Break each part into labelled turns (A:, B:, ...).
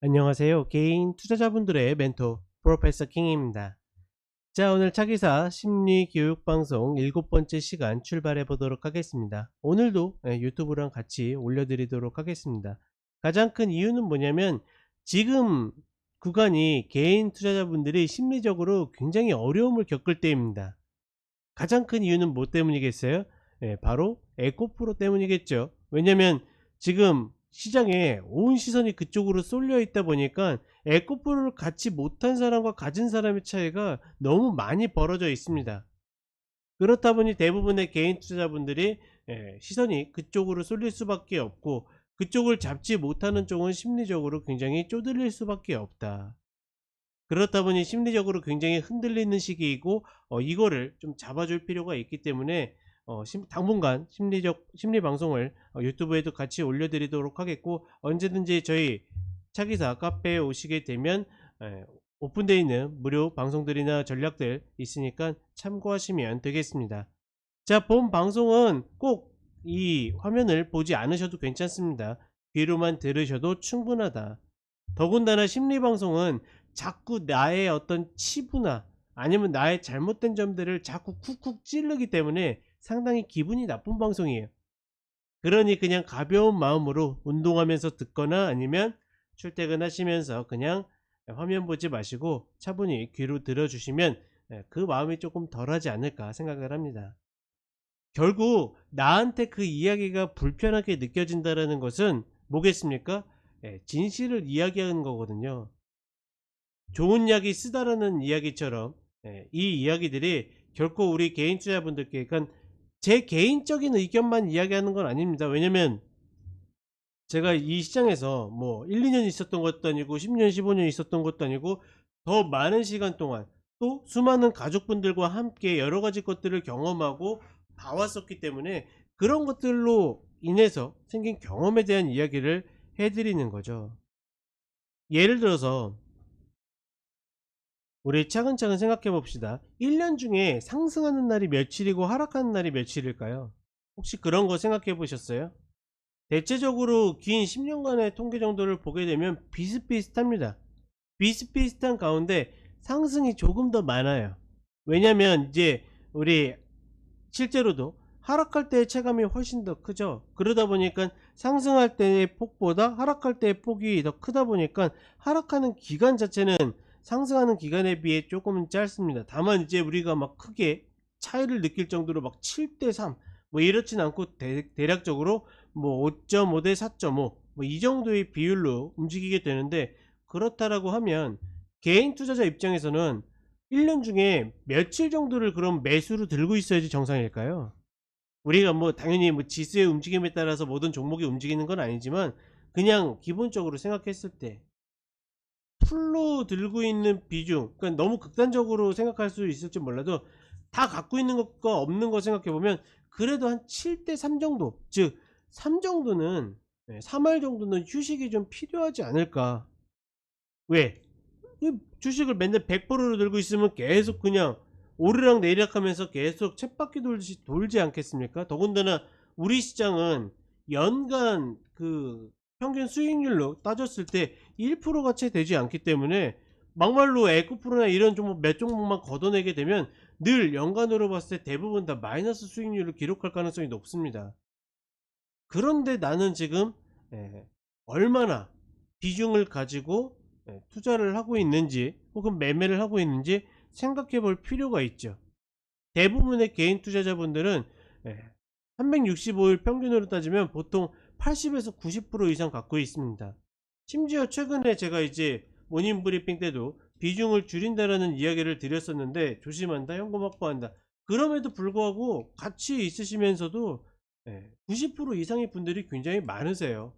A: 안녕하세요. 개인 투자자분들의 멘토 프로페서 킹입니다. 자, 오늘 차기사 심리교육방송 7번째 시간 출발해 보도록 하겠습니다. 오늘도 유튜브랑 같이 올려드리도록 하겠습니다. 가장 큰 이유는 뭐냐면 지금 구간이 개인 투자자분들이 심리적으로 굉장히 어려움을 겪을 때입니다. 가장 큰 이유는 뭐 때문이겠어요? 바로 에코프로 때문이겠죠. 왜냐면 지금 시장에 온 시선이 그쪽으로 쏠려 있다 보니까 에코프로를 갖지 못한 사람과 가진 사람의 차이가 너무 많이 벌어져 있습니다. 그렇다 보니 대부분의 개인 투자자분들이 시선이 그쪽으로 쏠릴 수밖에 없고, 그쪽을 잡지 못하는 쪽은 심리적으로 굉장히 쪼들릴 수밖에 없다. 그렇다 보니 심리적으로 굉장히 흔들리는 시기이고, 이거를 좀 잡아줄 필요가 있기 때문에 당분간 심리 방송을 유튜브에도 같이 올려드리도록 하겠고, 언제든지 저희 차기사 카페에 오시게 되면 오픈되어 있는 무료 방송들이나 전략들 있으니까 참고하시면 되겠습니다. 자, 본 방송은 꼭 이 화면을 보지 않으셔도 괜찮습니다. 귀로만 들으셔도 충분하다. 더군다나 심리방송은 자꾸 나의 어떤 치부나 아니면 나의 잘못된 점들을 자꾸 쿡쿡 찌르기 때문에 상당히 기분이 나쁜 방송이에요. 그러니 그냥 가벼운 마음으로 운동하면서 듣거나 아니면 출퇴근하시면서 그냥 화면 보지 마시고 차분히 귀로 들어주시면 그 마음이 조금 덜하지 않을까 생각을 합니다. 결국 나한테 그 이야기가 불편하게 느껴진다는 것은 뭐겠습니까? 진실을 이야기하는 거거든요. 좋은 약이 쓰다라는 이야기처럼 이 이야기들이 결코 우리 개인 투자분들께, 그러니까 제 개인적인 의견만 이야기하는 건 아닙니다. 왜냐면 제가 이 시장에서 뭐 1, 2년 있었던 것도 아니고 10년, 15년 있었던 것도 아니고 더 많은 시간 동안 또 수많은 가족분들과 함께 여러 가지 것들을 경험하고 봐왔었기 때문에 그런 것들로 인해서 생긴 경험에 대한 이야기를 해드리는 거죠. 예를 들어서 우리 차근차근 생각해 봅시다. 1년 중에 상승하는 날이 며칠이고 하락하는 날이 며칠일까요? 혹시 그런 거 생각해 보셨어요? 대체적으로 긴 10년간의 통계 정도를 보게 되면 비슷비슷합니다. 비슷비슷한 가운데 상승이 조금 더 많아요. 왜냐면 이제 우리 실제로도 하락할 때의 체감이 훨씬 더 크죠. 그러다 보니까 상승할 때의 폭보다 하락할 때의 폭이 더 크다 보니까 하락하는 기간 자체는 상승하는 기간에 비해 조금은 짧습니다. 다만 이제 우리가 막 크게 차이를 느낄 정도로 막 7대 3 뭐 이렇진 않고 대략적으로 뭐 5.5 대 4.5 뭐 이 정도의 비율로 움직이게 되는데, 그렇다라고 하면 개인 투자자 입장에서는 1년 중에 며칠 정도를 그럼 매수로 들고 있어야지 정상일까요? 우리가 뭐 당연히 뭐 지수의 움직임에 따라서 모든 종목이 움직이는 건 아니지만 그냥 기본적으로 생각했을 때 풀로 들고 있는 비중, 그러니까 너무 극단적으로 생각할 수 있을지 몰라도 다 갖고 있는 것과 없는 거 생각해 보면 그래도 한 7대 3 정도, 즉 3 정도는 3할 정도는 휴식이 좀 필요하지 않을까. 왜? 이 주식을 맨날 100%로 들고 있으면 계속 그냥 오르락 내리락 하면서 계속 쳇바퀴 돌지 않겠습니까? 더군다나 우리 시장은 연간 그 평균 수익률로 따졌을 때 1%가 채 되지 않기 때문에 막말로 에코프로나 이런 종목 몇 종목만 걷어내게 되면 늘 연간으로 봤을 때 대부분 다 마이너스 수익률을 기록할 가능성이 높습니다. 그런데 나는 지금 얼마나 비중을 가지고 투자를 하고 있는지 혹은 매매를 하고 있는지 생각해 볼 필요가 있죠. 대부분의 개인 투자자분들은 365일 평균으로 따지면 보통 80에서 90% 이상 갖고 있습니다. 심지어 최근에 제가 이제 모닝 브리핑 때도 비중을 줄인다라는 이야기를 드렸었는데, 조심한다, 현금 확보한다. 그럼에도 불구하고 같이 있으시면서도 90% 이상의 분들이 굉장히 많으세요.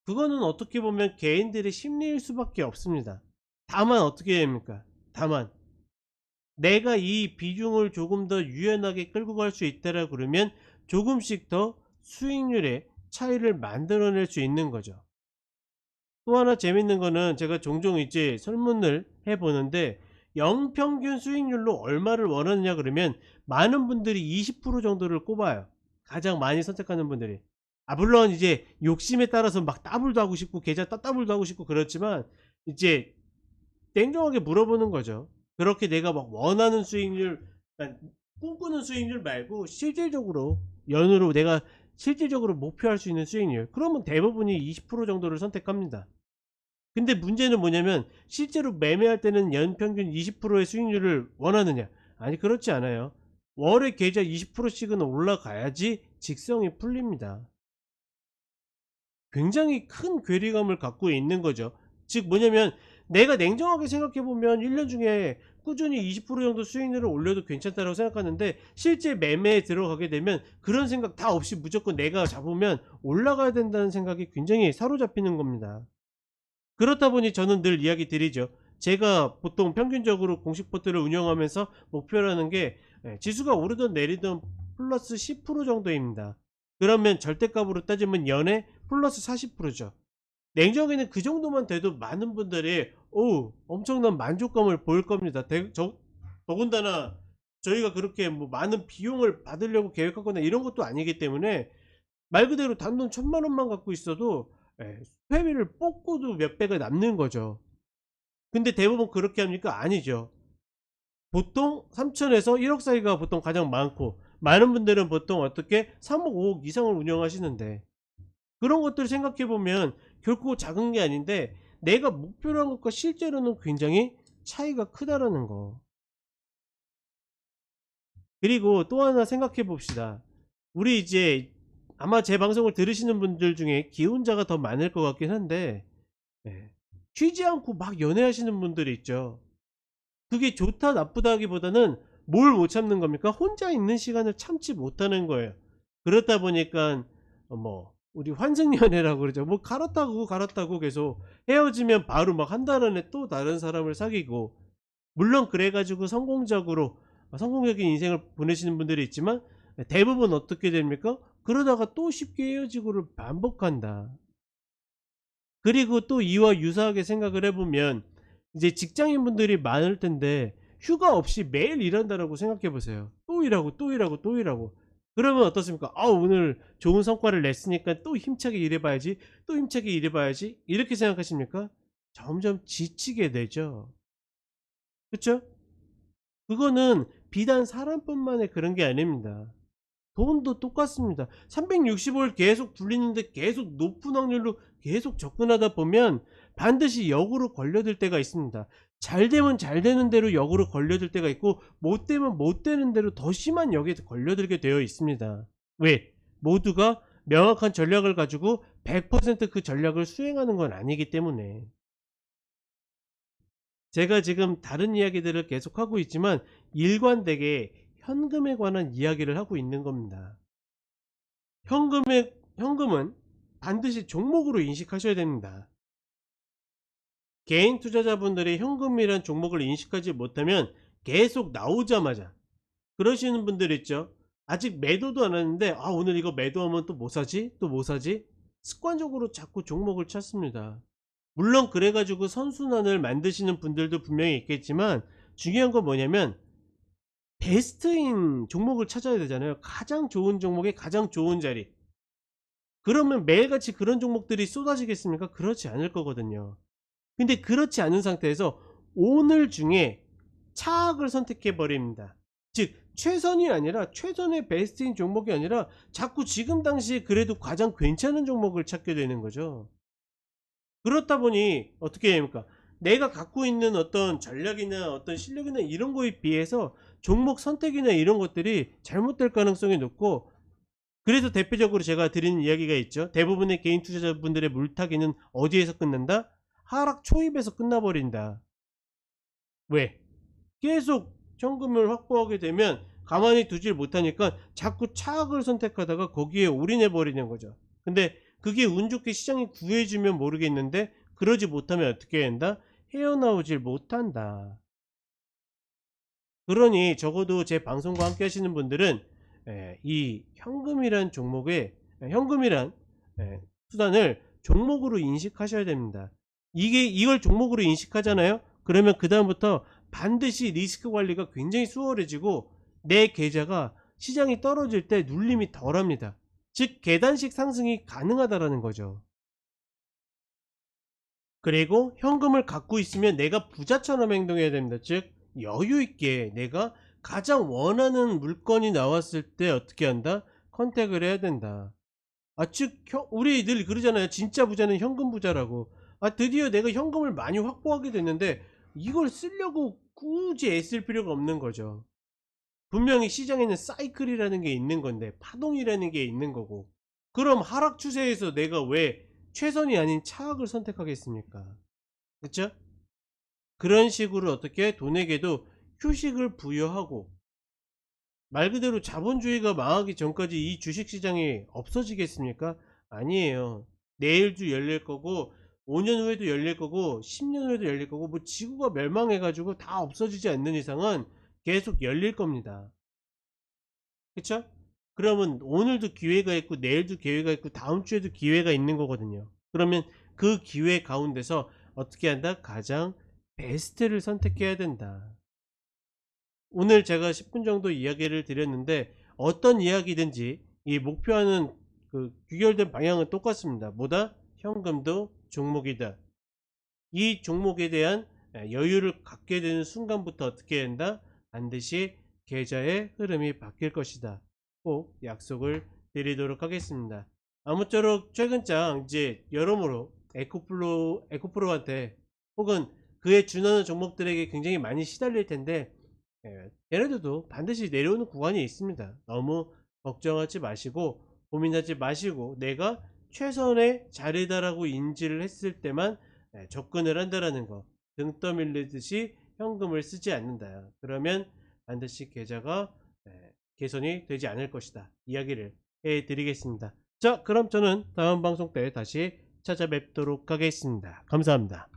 A: 그거는 어떻게 보면 개인들의 심리일 수밖에 없습니다. 다만 어떻게 됩니까? 다만 내가 이 비중을 조금 더 유연하게 끌고 갈 수 있다라 그러면 조금씩 더 수익률의 차이를 만들어낼 수 있는 거죠. 또 하나 재밌는 거는 제가 종종 이제 설문을 해보는데, 영평균 수익률로 얼마를 원하느냐 그러면 많은 분들이 20% 정도를 꼽아요. 가장 많이 선택하는 분들이. 물론 이제 욕심에 따라서 막 더블도 하고 싶고 계좌 더블도 하고 싶고 그렇지만 이제 냉정하게 물어보는 거죠. 그렇게 내가 막 원하는 수익률, 그러니까 꿈꾸는 수익률 말고 실질적으로 연으로 내가 실질적으로 목표할 수 있는 수익률, 그러면 대부분이 20% 정도를 선택합니다. 근데 문제는 뭐냐면 실제로 매매할 때는 연평균 20%의 수익률을 원하느냐? 아니, 그렇지 않아요. 월에 계좌 20%씩은 올라가야지 직성이 풀립니다. 굉장히 큰 괴리감을 갖고 있는 거죠. 즉 뭐냐면 내가 냉정하게 생각해보면 1년 중에 꾸준히 20% 정도 수익률을 올려도 괜찮다고 생각하는데 실제 매매에 들어가게 되면 그런 생각 다 없이 무조건 내가 잡으면 올라가야 된다는 생각이 굉장히 사로잡히는 겁니다. 그렇다 보니 저는 늘 이야기 드리죠. 제가 보통 평균적으로 공식 포트를 운영하면서 목표라는 게 지수가 오르든 내리든 플러스 10% 정도입니다. 그러면 절대값으로 따지면 연에 플러스 40%죠. 냉정하게는 그 정도만 돼도 많은 분들이 엄청난 만족감을 보일 겁니다. 더군다나 저희가 그렇게 뭐 많은 비용을 받으려고 계획하거나 이런 것도 아니기 때문에 말 그대로 단돈 1000만원만 갖고 있어도 회비를 뽑고도 몇 배가 남는 거죠. 근데 대부분 그렇게 합니까? 아니죠. 보통 3천에서 1억 사이가 보통 가장 많고, 많은 분들은 보통 어떻게 3억 5억 이상을 운영하시는데, 그런 것들을 생각해 보면 결코 작은 게 아닌데 내가 목표로 한 것과 실제로는 굉장히 차이가 크다라는 거. 그리고 또 하나 생각해 봅시다. 우리 이제 아마 제 방송을 들으시는 분들 중에 기혼자가 더 많을 것 같긴 한데, 쉬지 않고 막 연애하시는 분들이 있죠. 그게 좋다 나쁘다 하기보다는 뭘 못 참는 겁니까? 혼자 있는 시간을 참지 못하는 거예요. 그렇다 보니까 뭐 우리 환승연애라고 그러죠. 뭐 갈았다고 계속 헤어지면 바로 막 한 달 안에 또 다른 사람을 사귀고, 물론 그래가지고 성공적인 인생을 보내시는 분들이 있지만 대부분 어떻게 됩니까? 그러다가 또 쉽게 헤어지고를 반복한다. 그리고 또 이와 유사하게 생각을 해보면 이제 직장인분들이 많을 텐데 휴가 없이 매일 일한다라고 생각해 보세요. 또 일하고 또 일하고 또 일하고. 그러면 어떻습니까? 오늘 좋은 성과를 냈으니까 또 힘차게 일해봐야지, 또 힘차게 일해봐야지, 이렇게 생각하십니까? 점점 지치게 되죠. 그쵸? 그거는 비단 사람뿐만의 그런 게 아닙니다. 돈도 똑같습니다. 365일 계속 굴리는데 계속 높은 확률로 계속 접근하다 보면 반드시 역으로 걸려들 때가 있습니다. 잘 되면 잘 되는 대로 역으로 걸려들 때가 있고, 못 되면 못 되는 대로 더 심한 역에 걸려들게 되어 있습니다. 왜? 모두가 명확한 전략을 가지고 100% 그 전략을 수행하는 건 아니기 때문에. 제가 지금 다른 이야기들을 계속하고 있지만 일관되게 현금에 관한 이야기를 하고 있는 겁니다. 현금은 반드시 종목으로 인식하셔야 됩니다. 개인 투자자분들이 현금이란 종목을 인식하지 못하면 계속 나오자마자 그러시는 분들 있죠. 아직 매도도 안 했는데 오늘 이거 매도하면 또 뭐 사지? 또 뭐 사지? 습관적으로 자꾸 종목을 찾습니다. 물론 그래가지고 선순환을 만드시는 분들도 분명히 있겠지만 중요한 건 뭐냐면 베스트인 종목을 찾아야 되잖아요. 가장 좋은 종목의 가장 좋은 자리. 그러면 매일같이 그런 종목들이 쏟아지겠습니까? 그렇지 않을 거거든요. 근데 그렇지 않은 상태에서 오늘 중에 차악을 선택해 버립니다. 즉 최선이 아니라 최선의 베스트인 종목이 아니라 자꾸 지금 당시에 그래도 가장 괜찮은 종목을 찾게 되는 거죠. 그렇다 보니 어떻게 됩니까? 내가 갖고 있는 어떤 전략이나 어떤 실력이나 이런 거에 비해서 종목 선택이나 이런 것들이 잘못될 가능성이 높고, 그래서 대표적으로 제가 드리는 이야기가 있죠. 대부분의 개인 투자자분들의 물타기는 어디에서 끝난다? 하락 초입에서 끝나버린다. 왜? 계속 현금을 확보하게 되면 가만히 두질 못하니까 자꾸 차악을 선택하다가 거기에 올인해 버리는 거죠. 근데 그게 운 좋게 시장이 구해주면 모르겠는데 그러지 못하면 어떻게 된다? 헤어나오질 못한다. 그러니 적어도 제 방송과 함께 하시는 분들은 이 현금이란 종목에 현금이란 수단을 종목으로 인식하셔야 됩니다. 이걸 종목으로 인식하잖아요. 그러면 그 다음부터 반드시 리스크 관리가 굉장히 수월해지고 내 계좌가 시장이 떨어질 때 눌림이 덜합니다. 즉 계단식 상승이 가능하다라는 거죠. 그리고 현금을 갖고 있으면 내가 부자처럼 행동해야 됩니다. 즉 여유 있게 내가 가장 원하는 물건이 나왔을 때 어떻게 한다? 컨택을 해야 된다. 즉 우리 늘 그러잖아요. 진짜 부자는 현금 부자라고. 드디어 내가 현금을 많이 확보하게 됐는데 이걸 쓰려고 굳이 애쓸 필요가 없는 거죠. 분명히 시장에는 사이클이라는 게 있는 건데, 파동이라는 게 있는 거고, 그럼 하락 추세에서 내가 왜 최선이 아닌 차악을 선택하겠습니까? 그쵸? 그런 식으로 어떻게 돈에게도 휴식을 부여하고, 말 그대로 자본주의가 망하기 전까지 이 주식시장이 없어지겠습니까? 아니에요. 내일도 열릴 거고 5년 후에도 열릴 거고 10년 후에도 열릴 거고, 뭐 지구가 멸망해 가지고 다 없어지지 않는 이상은 계속 열릴 겁니다. 그쵸? 그러면 오늘도 기회가 있고 내일도 기회가 있고 다음 주에도 기회가 있는 거거든요. 그러면 그 기회 가운데서 어떻게 한다? 가장 베스트를 선택해야 된다. 오늘 제가 10분 정도 이야기를 드렸는데, 어떤 이야기든지 이 목표하는 그 귀결된 방향은 똑같습니다. 뭐다? 현금도 종목이다. 이 종목에 대한 여유를 갖게 되는 순간부터 어떻게 한다? 반드시 계좌의 흐름이 바뀔 것이다. 꼭 약속을 드리도록 하겠습니다. 아무쪼록 최근장 이제 여러모로 에코프로한테 혹은 그에 준하는 종목들에게 굉장히 많이 시달릴 텐데, 얘네들도 반드시 내려오는 구간이 있습니다. 너무 걱정하지 마시고 고민하지 마시고 내가 최선의 자리다라고 인지를 했을 때만 접근을 한다라는 거, 등 떠밀리듯이 현금을 쓰지 않는다. 그러면 반드시 계좌가 개선이 되지 않을 것이다. 이야기를 해드리겠습니다. 자, 그럼 저는 다음 방송 때 다시 찾아뵙도록 하겠습니다. 감사합니다.